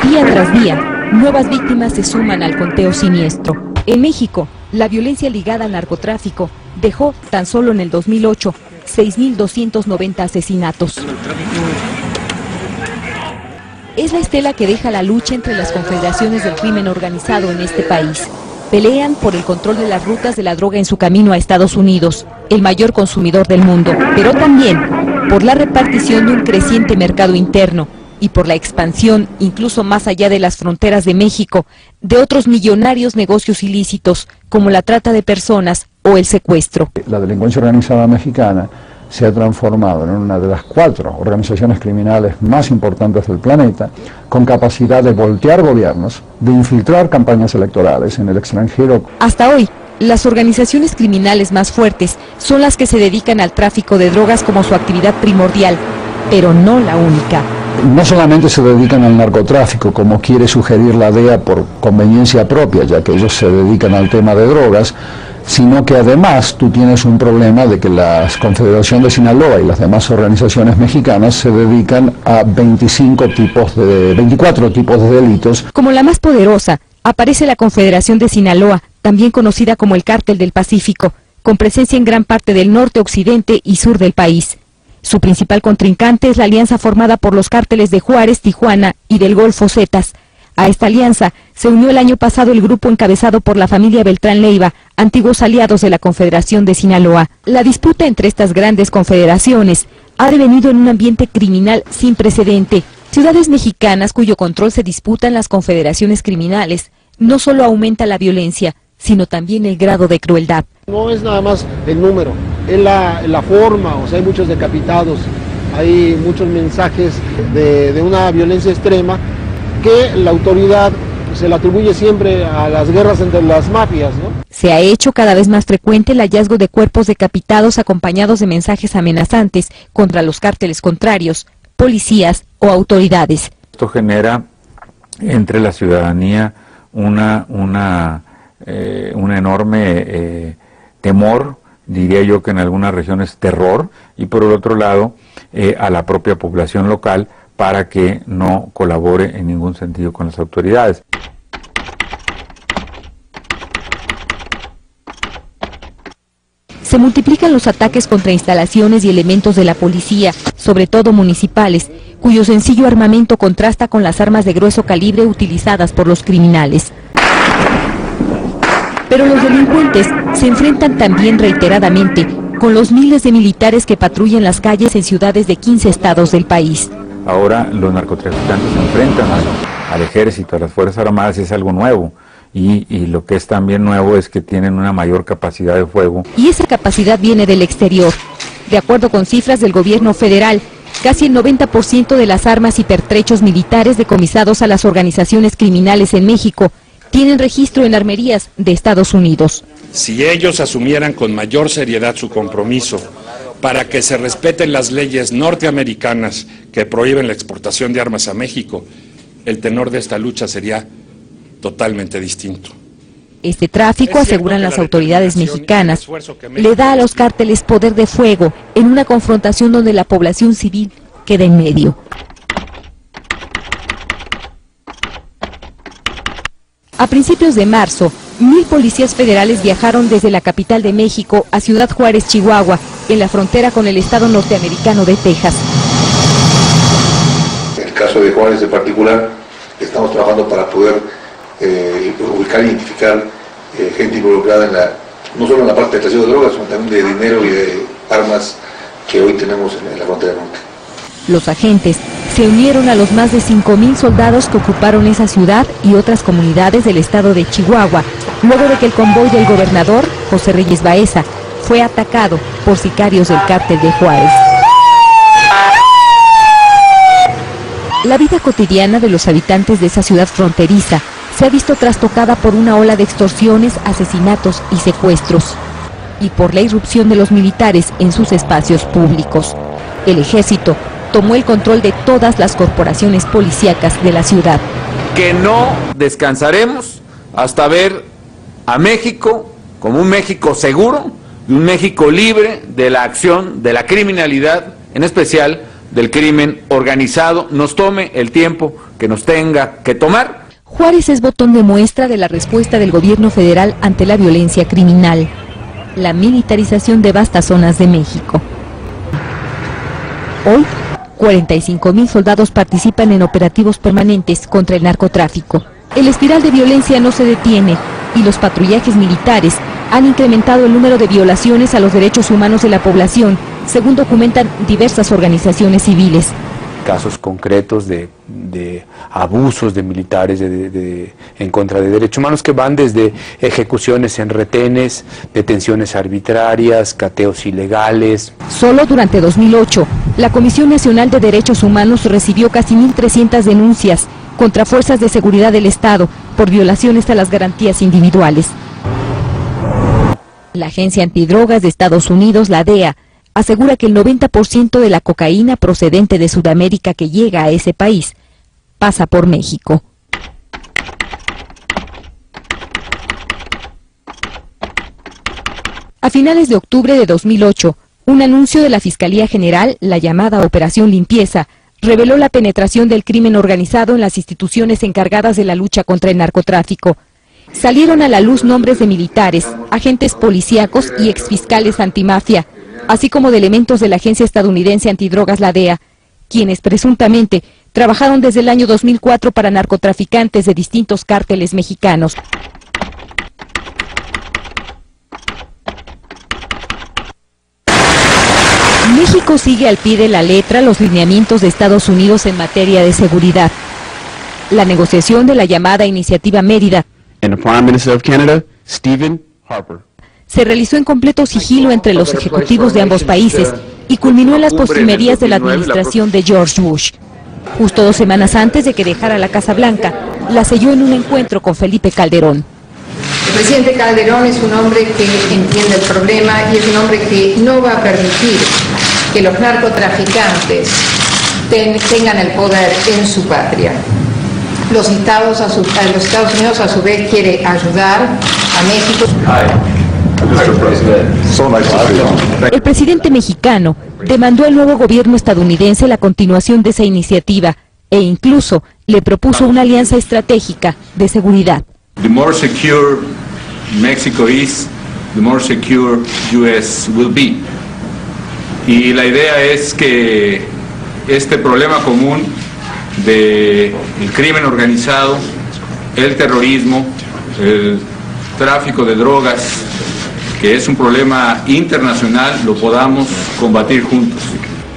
Día tras día, nuevas víctimas se suman al conteo siniestro. En México, la violencia ligada al narcotráfico dejó, tan solo en el 2008, 6.290 asesinatos. Es la estela que deja la lucha entre las confederaciones del crimen organizado en este país. Pelean por el control de las rutas de la droga en su camino a Estados Unidos, el mayor consumidor del mundo, pero también por la repartición de un creciente mercado interno y por la expansión, incluso más allá de las fronteras de México, de otros millonarios negocios ilícitos, como la trata de personas o el secuestro. La delincuencia organizada mexicana se ha transformado en una de las 4 organizaciones criminales más importantes del planeta, con capacidad de voltear gobiernos, de infiltrar campañas electorales en el extranjero. Hasta hoy, las organizaciones criminales más fuertes son las que se dedican al tráfico de drogas como su actividad primordial, pero no la única. No solamente se dedican al narcotráfico, como quiere sugerir la DEA por conveniencia propia, ya que ellos se dedican al tema de drogas, sino que además tú tienes un problema de que la Confederación de Sinaloa y las demás organizaciones mexicanas se dedican a 24 tipos de delitos. Como la más poderosa, aparece la Confederación de Sinaloa, también conocida como el Cártel del Pacífico, con presencia en gran parte del norte, occidente y sur del país. Su principal contrincante es la alianza formada por los cárteles de Juárez, Tijuana y del Golfo Zetas. A esta alianza se unió el año pasado el grupo encabezado por la familia Beltrán Leiva, antiguos aliados de la Confederación de Sinaloa. La disputa entre estas grandes confederaciones ha devenido en un ambiente criminal sin precedente. Ciudades mexicanas cuyo control se disputan las confederaciones criminales no solo aumenta la violencia, sino también el grado de crueldad. No es nada más el número, es la forma, o sea, hay muchos decapitados, hay muchos mensajes de una violencia extrema que la autoridad se le atribuye siempre a las guerras entre las mafias, ¿no? Se ha hecho cada vez más frecuente el hallazgo de cuerpos decapitados acompañados de mensajes amenazantes contra los cárteles contrarios, policías o autoridades. Esto genera entre la ciudadanía un enorme temor, diría yo que en algunas regiones terror, y por el otro lado a la propia población local para que no colabore en ningún sentido con las autoridades. Se multiplican los ataques contra instalaciones y elementos de la policía, sobre todo municipales, cuyo sencillo armamento contrasta con las armas de grueso calibre utilizadas por los criminales. Pero los delincuentes se enfrentan también reiteradamente con los miles de militares que patrullan las calles en ciudades de 15 estados del país. Ahora los narcotraficantes se enfrentan al ejército, a las Fuerzas Armadas, es algo nuevo. Y lo que es también nuevo es que tienen una mayor capacidad de fuego. Y esa capacidad viene del exterior. De acuerdo con cifras del gobierno federal, casi el 90% de las armas y pertrechos militares decomisados a las organizaciones criminales en México tienen registro en armerías de Estados Unidos. Si ellos asumieran con mayor seriedad su compromiso para que se respeten las leyes norteamericanas que prohíben la exportación de armas a México, el tenor de esta lucha sería totalmente distinto. Este tráfico, aseguran las autoridades mexicanas, le da a los cárteles poder de fuego en una confrontación donde la población civil queda en medio. A principios de marzo, 1000 policías federales viajaron desde la capital de México a Ciudad Juárez, Chihuahua, en la frontera con el estado norteamericano de Texas. En el caso de Juárez en particular, estamos trabajando para poder ubicar e identificar gente involucrada no solo en la parte de trasiego de drogas, sino también de dinero y de armas que hoy tenemos en la frontera norte. Los agentes se unieron a los más de 5,000 soldados que ocuparon esa ciudad y otras comunidades del estado de Chihuahua, luego de que el convoy del gobernador, José Reyes Baeza, fue atacado por sicarios del cártel de Juárez. La vida cotidiana de los habitantes de esa ciudad fronteriza se ha visto trastocada por una ola de extorsiones, asesinatos y secuestros, y por la irrupción de los militares en sus espacios públicos. El ejército tomó el control de todas las corporaciones policíacas de la ciudad. Que no descansaremos hasta ver a México como un México seguro y un México libre de la acción de la criminalidad, en especial del crimen organizado nos tome el tiempo que nos tenga que tomar. Juárez es botón de muestra de la respuesta del gobierno federal ante la violencia criminal. La militarización de vastas zonas de México. Hoy, 45,000 soldados participan en operativos permanentes contra el narcotráfico. El espiral de violencia no se detiene y los patrullajes militares han incrementado el número de violaciones a los derechos humanos de la población, según documentan diversas organizaciones civiles. Casos concretos de abusos de militares en contra de derechos humanos que van desde ejecuciones en retenes, detenciones arbitrarias, cateos ilegales. Solo durante 2008, la Comisión Nacional de Derechos Humanos recibió casi 1.300 denuncias contra fuerzas de seguridad del Estado por violaciones a las garantías individuales. La Agencia Antidrogas de Estados Unidos, la DEA, asegura que el 90% de la cocaína procedente de Sudamérica que llega a ese país pasa por México. A finales de octubre de 2008, un anuncio de la Fiscalía General, la llamada Operación Limpieza, reveló la penetración del crimen organizado en las instituciones encargadas de la lucha contra el narcotráfico. Salieron a la luz nombres de militares, agentes policíacos y exfiscales antimafia, así como de elementos de la agencia estadounidense antidrogas, la DEA, quienes presuntamente trabajaron desde el año 2004 para narcotraficantes de distintos cárteles mexicanos. México sigue al pie de la letra los lineamientos de Estados Unidos en materia de seguridad. La negociación de la llamada Iniciativa Mérida se realizó en completo sigilo entre los ejecutivos de ambos países y culminó en las postrimerías de la administración de George Bush. Justo 2 semanas antes de que dejara la Casa Blanca, la selló en un encuentro con Felipe Calderón. El presidente Calderón es un hombre que entiende el problema y es un hombre que no va a permitir que los narcotraficantes tengan el poder en su patria. Los Estados Unidos a su vez quiere ayudar a México. El presidente mexicano demandó al nuevo gobierno estadounidense la continuación de esa iniciativa e incluso le propuso una alianza estratégica de seguridad. The more secure Mexico is, the more secure US will be. Y la idea es que este problema común del crimen organizado, el terrorismo, el tráfico de drogas, que es un problema internacional, lo podamos combatir juntos.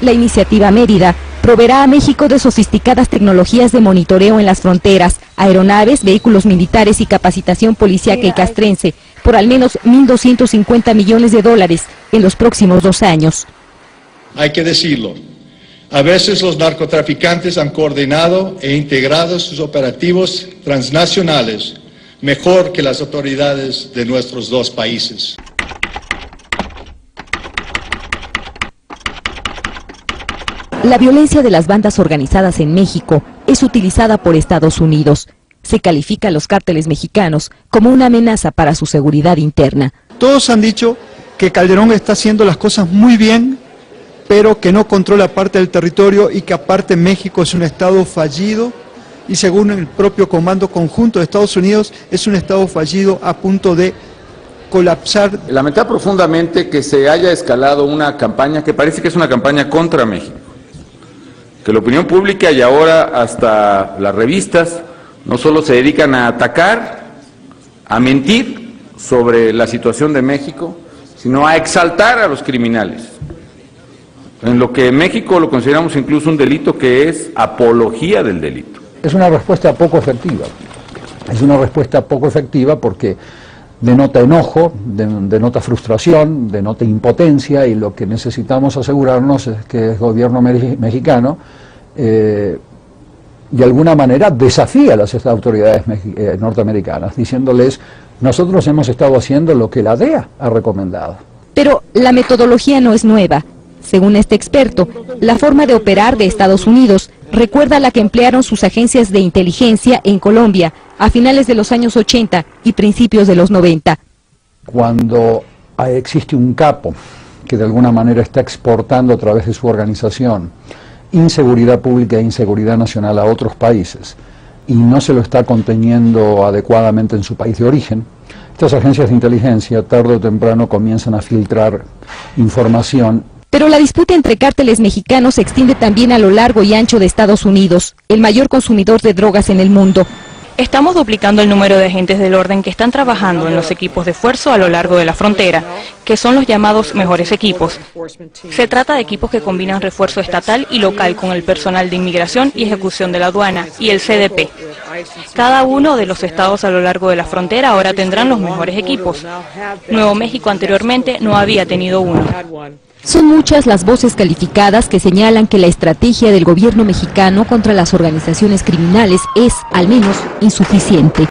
La Iniciativa Mérida proveerá a México de sofisticadas tecnologías de monitoreo en las fronteras, aeronaves, vehículos militares y capacitación policíaca y castrense por al menos $1.250 millones en los próximos 2 años. Hay que decirlo, a veces los narcotraficantes han coordinado e integrado sus operativos transnacionales mejor que las autoridades de nuestros 2 países. La violencia de las bandas organizadas en México es utilizada por Estados Unidos. Se califica a los cárteles mexicanos como una amenaza para su seguridad interna. Todos han dicho que Calderón está haciendo las cosas muy bien, pero que no controla parte del territorio y que aparte México es un estado fallido y según el propio Comando Conjunto de Estados Unidos es un estado fallido a punto de colapsar. Lamenta profundamente que se haya escalado una campaña que parece que es una campaña contra México. Que la opinión pública y ahora hasta las revistas no solo se dedican a atacar, a mentir sobre la situación de México, sino a exaltar a los criminales. En lo que en México lo consideramos incluso un delito que es apología del delito. Es una respuesta poco efectiva. Es una respuesta poco efectiva porque denota enojo, denota frustración, denota impotencia y lo que necesitamos asegurarnos es que el gobierno mexicano de alguna manera desafía a las autoridades norteamericanas, diciéndoles, nosotros hemos estado haciendo lo que la DEA ha recomendado. Pero la metodología no es nueva. Según este experto, la forma de operar de Estados Unidos recuerda a la que emplearon sus agencias de inteligencia en Colombia a finales de los años 80 y principios de los 90. Cuando existe un capo que de alguna manera está exportando a través de su organización inseguridad pública e inseguridad nacional a otros países y no se lo está conteniendo adecuadamente en su país de origen, estas agencias de inteligencia tarde o temprano comienzan a filtrar información. Pero la disputa entre cárteles mexicanos se extiende también a lo largo y ancho de Estados Unidos, el mayor consumidor de drogas en el mundo. Estamos duplicando el número de agentes del orden que están trabajando en los equipos de esfuerzo a lo largo de la frontera, que son los llamados mejores equipos. Se trata de equipos que combinan refuerzo estatal y local con el personal de inmigración y ejecución de la aduana y el CDP. Cada uno de los estados a lo largo de la frontera ahora tendrán los mejores equipos. Nuevo México anteriormente no había tenido uno. Son muchas las voces calificadas que señalan que la estrategia del gobierno mexicano contra las organizaciones criminales es, al menos, insuficiente.